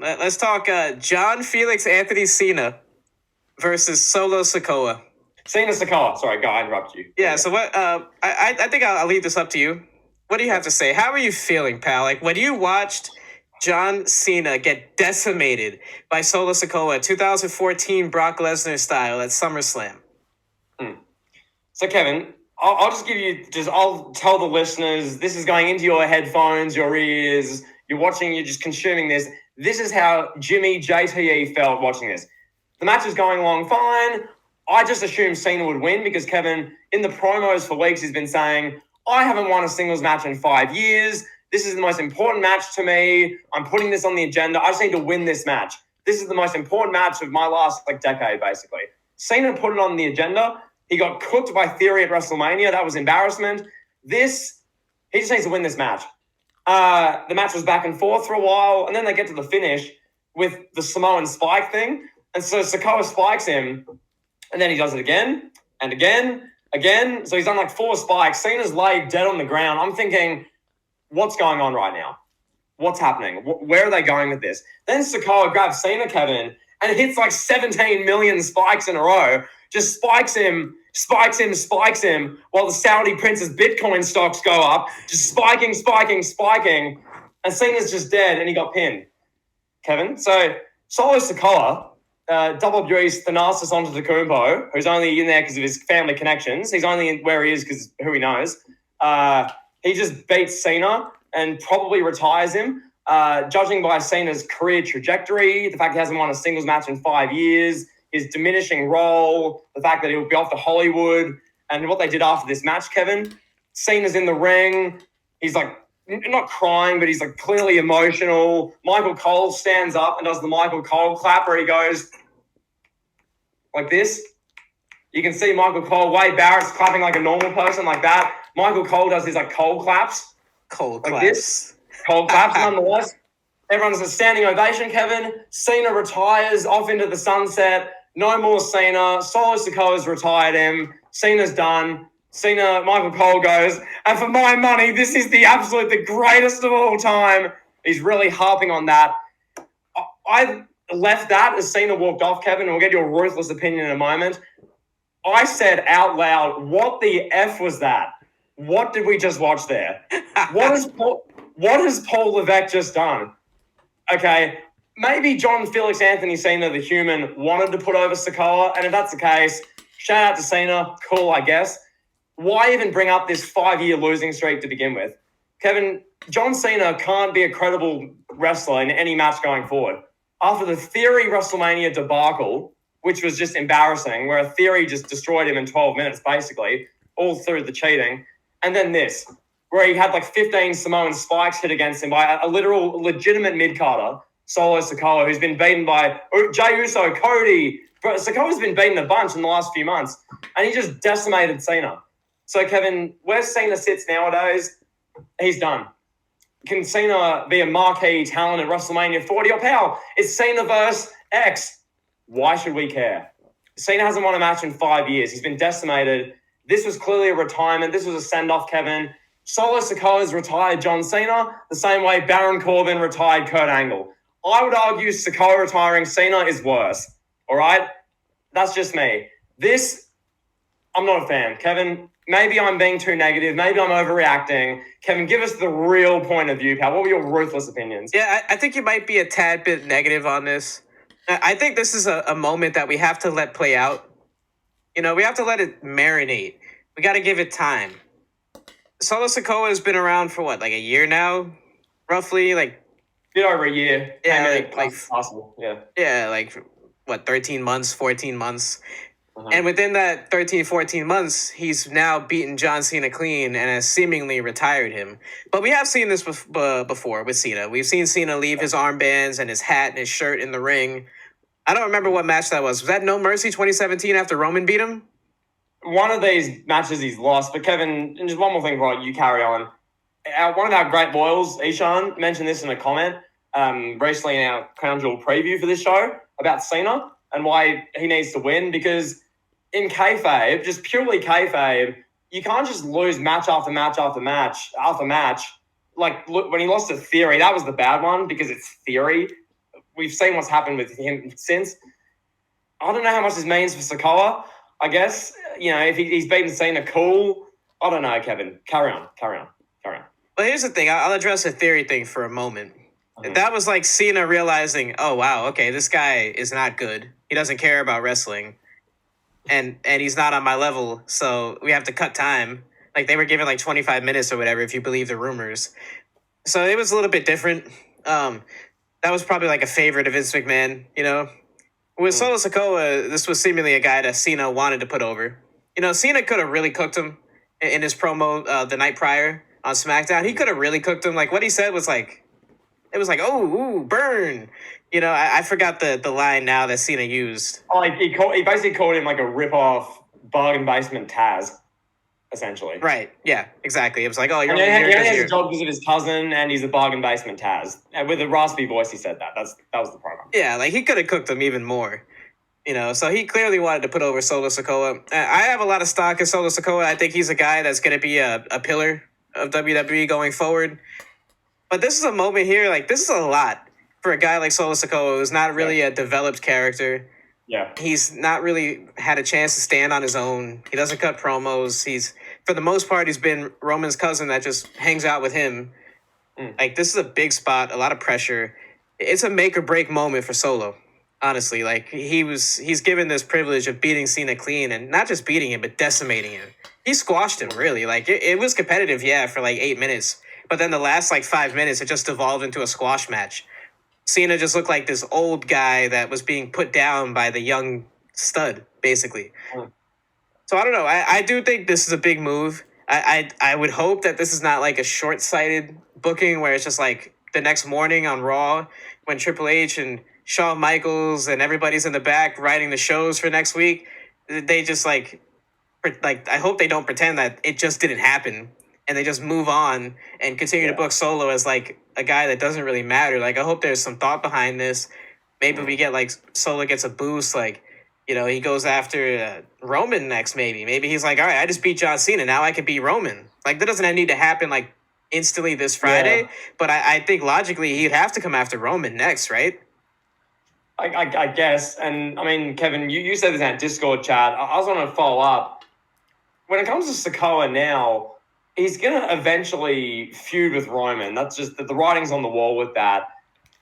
Let's talk John Felix Anthony Cena versus Solo Sikoa. Cena Sikoa. Sorry, go. I interrupted you. Yeah. So what? I think I'll leave this up to you. What do you have to say? How are you feeling, pal? Like when you watched John Cena get decimated by Solo Sikoa, 2014 Brock Lesnar style at SummerSlam. So Kevin, I'll just give you. I'll tell the listeners. This is going into your headphones, your ears. You're watching. You're just consuming this. This is how Jimmy JTE felt watching this. The match is going along fine. I just assumed Cena would win because Kevin, in the promos for weeks, he's been saying, I haven't won a singles match in 5 years. This is the most important match to me. I'm putting this on the agenda. I just need to win this match. This is the most important match of my last decade, basically. Cena put it on the agenda. He got cooked by Theory at WrestleMania. That was embarrassment. He just needs to win this match. The match was back and forth for a while, and then they get to the finish with the Samoan spike thing. And so Sikoa spikes him, and then he does it again, and again. So he's done like 4 spikes. Cena's laid dead on the ground. I'm thinking, what's going on right now? What's happening? Where are they going with this? Then Sikoa grabs Cena, Kevin, and hits like 17 million spikes in a row. Just spikes him, while the Saudi Princess Bitcoin stocks go up. Just spiking. And Cena's just dead, and he got pinned. Kevin, so Solo Sikoa, WWE's Thanasis Antetokounmpo, who's only in there because of his family connections. He's only in where he is because who he knows. He just beats Cena and probably retires him. Judging by Cena's career trajectory, the fact he hasn't won a singles match in 5 years, his diminishing role, the fact that he'll be off to Hollywood, and what they did after this match, Kevin. Cena's in the ring. He's like, not crying, but he's like clearly emotional. Michael Cole stands up and does the Michael Cole clap where he goes like this. You can see Michael Cole, Wade Barrett's clapping like a normal person like that. Michael Cole does his like Cole claps. Like this. Cole claps nonetheless. Everyone's a standing ovation, Kevin. Cena retires off into the sunset. No more Cena. Solo Sikoa's retired him. Cena's done. Michael Cole goes, and for my money, this is the greatest of all time. He's really harping on that. I left that as Cena walked off, Kevin, and we'll get your ruthless opinion in a moment. I said out loud, what the F was that? What did we just watch there? What has Paul Levesque just done? Okay, maybe John Felix Anthony Cena, the human, wanted to put over Sikoa, and if that's the case, shout out to Cena, cool, I guess. Why even bring up this 5-year losing streak to begin with? Kevin, John Cena can't be a credible wrestler in any match going forward. After the Theory WrestleMania debacle, which was just embarrassing, where a Theory just destroyed him in 12 minutes, basically, all through the cheating, and then this, where he had like 15 Samoan spikes hit against him by a legitimate mid-carder, Solo Sikoa, who's been beaten by Jey Uso, Cody. But Sikoa's been beaten a bunch in the last few months, and he just decimated Cena. So, Kevin, where Cena sits nowadays, he's done. Can Cena be a marquee talent at WrestleMania 40? Or pal, it's Cena versus X. Why should we care? Cena hasn't won a match in 5 years. He's been decimated. This was clearly a retirement. This was a send-off, Kevin. Solo Sikoa's retired John Cena the same way Baron Corbin retired Kurt Angle. I would argue Sikoa retiring Cena is worse. All right? That's just me. This, I'm not a fan. Kevin, maybe I'm being too negative. Maybe I'm overreacting. Kevin, give us the real point of view, pal. What were your ruthless opinions? Yeah, I think you might be a tad bit negative on this. I think this is a moment that we have to let play out. You know, we have to let it marinate. We got to give it time. Solo Sikoa has been around for what, like a year now? Roughly, like... Bit over a year. Yeah, possible. Yeah. Yeah, like, what, 13 months, 14 months? And within that 13, 14 months, he's now beaten John Cena clean and has seemingly retired him. But we have seen this before with Cena. We've seen Cena leave his armbands and his hat and his shirt in the ring. I don't remember what match that was. Was that No Mercy 2017 after Roman beat him? One of these matches he's lost. But Kevin, and just one more thing before you carry on. One of our great loyals, Ishan, mentioned this in a comment recently in our Crown Jewel preview for this show about Cena and why he needs to win, because in kayfabe, just purely kayfabe, you can't just lose match after match after match after match. Like, look, when he lost to Theory, that was the bad one because it's Theory. we've seen what's happened with him since. I don't know how much this means for Sikoa. I guess if he's beaten Cena, cool. I don't know, Kevin. Carry on. But here's the thing. I'll address a theory thing for a moment. Mhm. That was like Cena realizing, oh wow, okay, this guy is not good. He doesn't care about wrestling, and he's not on my level. So we have to cut time. Like they were given like 25 minutes or whatever, if you believe the rumors. So it was a little bit different. That was probably like a favorite of Vince McMahon. With Solo Sikoa, this was seemingly a guy that Cena wanted to put over. Cena could have really cooked him in his promo the night prior on SmackDown. He could have really cooked him. Like what he said was like, it was like, oh, ooh, burn. I forgot the line now that Cena used. Oh, he basically called him like a rip-off bargain basement Taz, essentially. Right. Yeah, exactly. It was like, oh, you're he only has here. a job because of his cousin, and he's a bargain basement Taz. And with a raspy voice, he said that. That was the promo. Yeah, like he could have cooked him even more. So he clearly wanted to put over Solo Sikoa. I have a lot of stock in Solo Sikoa. I think he's a guy that's going to be a pillar of WWE going forward. But this is a moment here, like this is a lot for a guy like Solo Sikoa, who's not really a developed character. Yeah. He's not really had a chance to stand on his own. He doesn't cut promos. For the most part, he's been Roman's cousin that just hangs out with him. Like this is a big spot, a lot of pressure. It's a make or break moment for Solo. Honestly, like he's given this privilege of beating Cena clean, and not just beating him, but decimating him. He squashed him, really. Like it was competitive, yeah, for like 8 minutes. But then the last like 5 minutes, it just evolved into a squash match. Cena just looked like this old guy that was being put down by the young stud, basically. So I don't know. I do think this is a big move. I would hope that this is not like a short-sighted booking where it's just like the next morning on Raw when Triple H and Shawn Michaels and everybody's in the back writing the shows for next week. They just like I hope they don't pretend that it just didn't happen and they just move on and continue to book Solo as like a guy that doesn't really matter. Like I hope there's some thought behind this. Maybe we get like Solo gets a boost. Like he goes after Roman next. Maybe he's like, all right, I just beat John Cena. Now I can beat Roman. Like that doesn't need to happen like instantly this Friday. Yeah. But I think logically he'd have to come after Roman next, right? I guess. And I mean, Kevin, you said this in that Discord chat. I was going to follow up. When it comes to Sikoa now, he's going to eventually feud with Roman. That's just the writing's on the wall with that.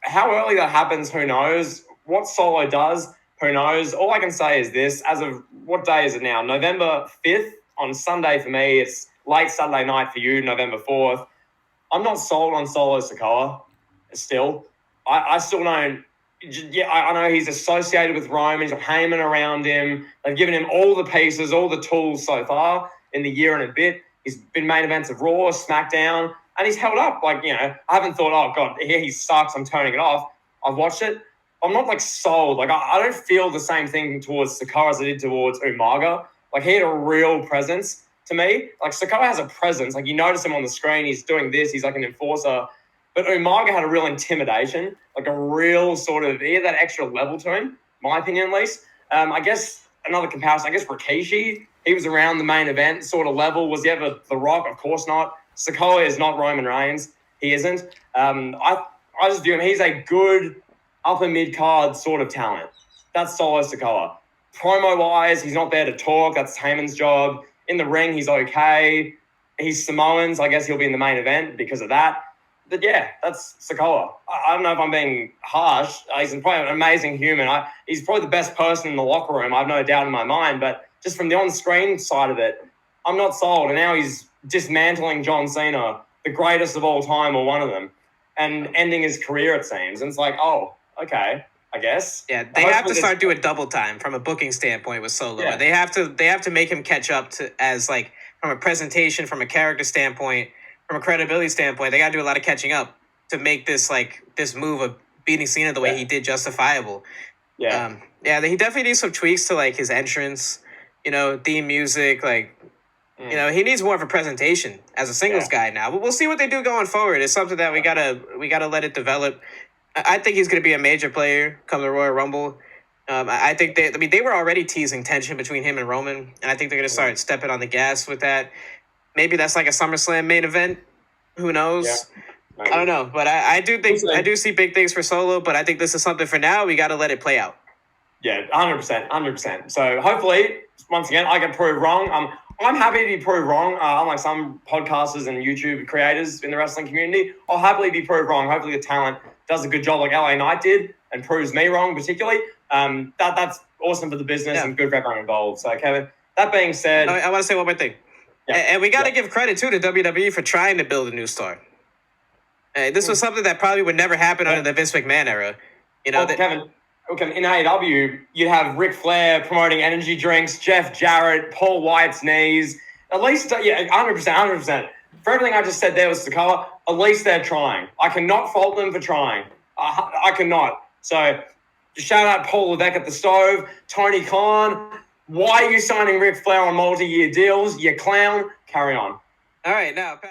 How early that happens, who knows? What Solo does, who knows? All I can say is this. As of what day is it now? November 5th on Sunday for me. It's late Saturday night for you, November 4th. I'm not sold on Solo Sikoa still. I still don't. Yeah, I know he's associated with Roman. He's got Heyman around him. They've given him all the pieces, all the tools so far in the year and a bit. He's been main events of Raw, SmackDown, and he's held up. Like, I haven't thought, oh, God, here he sucks, I'm turning it off. I've watched it. I'm not, like, sold. Like, I don't feel the same thing towards Sikoa as I did towards Umaga. Like, he had a real presence to me. Like, Sikoa has a presence. Like, you notice him on the screen. He's doing this. He's like an enforcer. But Umaga had a real intimidation, like a real sort of, he had that extra level to him, my opinion at least. I guess another comparison, I guess Rikishi, he was around the main event sort of level. Was he ever The Rock? Of course not. Sikoa is not Roman Reigns. He isn't. I just view him, he's a good upper mid-card sort of talent. That's Solo Sikoa. Promo-wise, he's not there to talk. That's Heyman's job. In the ring, he's okay. He's Samoans. I guess he'll be in the main event because of that. But yeah, that's Sikoa. I don't know if I'm being harsh. He's probably an amazing human. He's probably the best person in the locker room. I have no doubt in my mind. But just from the on-screen side of it, I'm not sold. And now he's dismantling John Cena, the greatest of all time or one of them, and ending his career, it seems. And it's like, oh, okay, I guess. Yeah, they have to start doing double time from a booking standpoint with Solo. Yeah. They have to make him catch up to as like from a presentation, from a character standpoint. From a credibility standpoint, they got to do a lot of catching up to make this move of beating Cena the way he did justifiable. Yeah, he definitely needs some tweaks to like his entrance, theme music, he needs more of a presentation as a singles guy now. But we'll see what they do going forward. It's something that we gotta let it develop. I think he's gonna be a major player come the Royal Rumble. I think they were already teasing tension between him and Roman, and I think they're gonna start stepping on the gas with that. Maybe that's like a SummerSlam main event. Who knows? I don't know, but I do think I do see big things for Solo, but I think this is something for now. We got to let it play out. Yeah, 100%. So hopefully, once again, I get proved wrong. I'm happy to be proved wrong. Unlike some podcasters and YouTube creators in the wrestling community, I'll happily be proved wrong. Hopefully, the talent does a good job like LA Knight did and proves me wrong, particularly. That's awesome for the business and good for everyone involved. So, Kevin, that being said, I want to say one more thing. Yeah. And we got to give credit, too, to WWE for trying to build a new star. This was something that probably would never happen under the Vince McMahon era. You know, Kevin, in AEW, you'd have Ric Flair promoting energy drinks, Jeff Jarrett, Paul White's knees. At least, 100%. For everything I just said there with Sikoa, at least they're trying. I cannot fault them for trying. I cannot. So, shout out Paul Levesque at the stove, Tony Khan. Why are you signing Ric Flair on multi-year deals? You clown. Carry on. All right, now, pal.